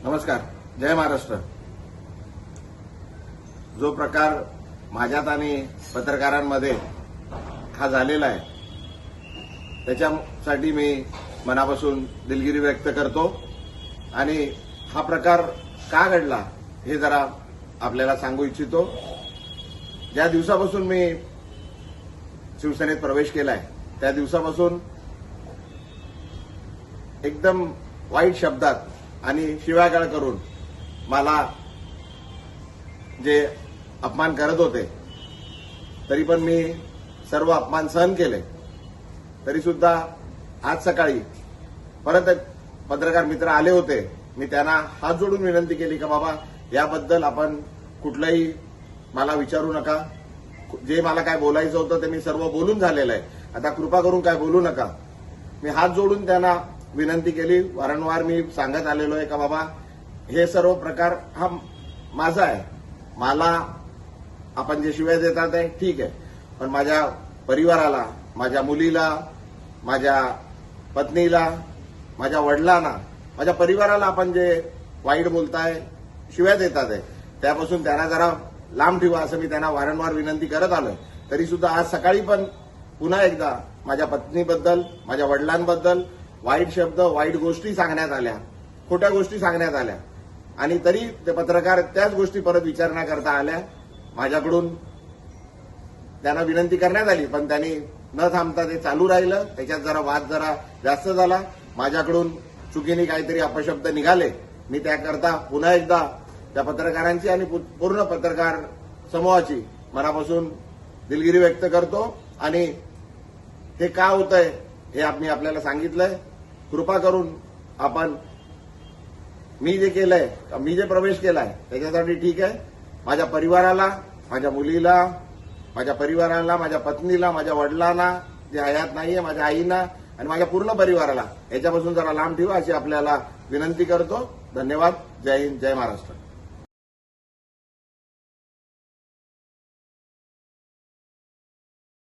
नमस्कार. जय महाराष्ट्र. जो प्रकार माझ्यात आणि पत्रकारांमध्ये हा झालेला आहे त्याच्यासाठी मी मनापासून दिलगिरी व्यक्त करतो आणि हा प्रकार का घडला हे जरा आपल्याला सांगू इच्छितो. ज्या दिवसापासून मी शिवसेनेत प्रवेश केलाय त्या दिवसापासून एकदम वाईट शब्दात आणि शिव्यागाळ करून मला जे अपमान करत होते तरी पण मी सर्व अपमान सहन केले. तरी सुद्धा आज सकाळी परत एक पत्रकार मित्र आले होते. मी त्यांना हात जोडून विनंती केली की बाबा याबद्दल आपण कुठलंही मला विचारू नका. जे मला काय बोलायचं होतं ते मी सर्व बोलून झालेलं आहे. आता कृपा करून काय बोलू नका. मी हात जोडून त्यांना विनंती केली. वारंवार मी सांगत आलेलो आहे का बाबा हे सर्व प्रकार हा माझा आहे. मला आपण जे शिव्या देतात आहे ठीक आहे, पण माझ्या परिवाराला, माझ्या मुलीला, माझ्या पत्नीला, माझ्या वडिलांना, माझ्या परिवाराला आपण जे वाईट बोलताय, शिव्या देतात आहे त्यापासून त्यांना जरा लांब ठेवा असं मी त्यांना वारंवार विनंती करत आलोय. तरी सुद्धा आज सकाळी पण पुन्हा एकदा माझ्या पत्नीबद्दल, माझ्या वडिलांबद्दल वाईट शब्द, वाईट गोष्टी सांगण्यात आल्या, खोट्या गोष्टी सांगण्यात आल्या आणि तरी ते पत्रकार त्याच गोष्टी परत विचारण्याकरता आल्या. माझ्याकडून त्यांना विनंती करण्यात आली पण त्यांनी न थांबता ते चालू राहिलं. त्याच्यात जरा वाद जरा जास्त झाला. माझ्याकडून चुकीने काहीतरी अपशब्द निघाले. मी त्याकरता पुन्हा एकदा त्या पत्रकारांची आणि पूर्ण पत्रकार समूहाची मनापासून दिलगिरी व्यक्त करतो आणि हे का होतंय हे मी आपल्याला सांगितलंय. कृपा करून आपण मी जे केलंय, मी जे प्रवेश केलाय त्याच्यासाठी ठीक आहे. माझ्या परिवाराला, माझ्या मुलीला, माझ्या परिवाराला, माझ्या पत्नीला, माझ्या वडिलांना जे हयात नाहीये, माझ्या आईना आणि माझ्या पूर्ण परिवाराला याच्यापासून जरा लांब ठेवा अशी आपल्याला विनंती करतो. धन्यवाद. जय हिंद. जय महाराष्ट्र.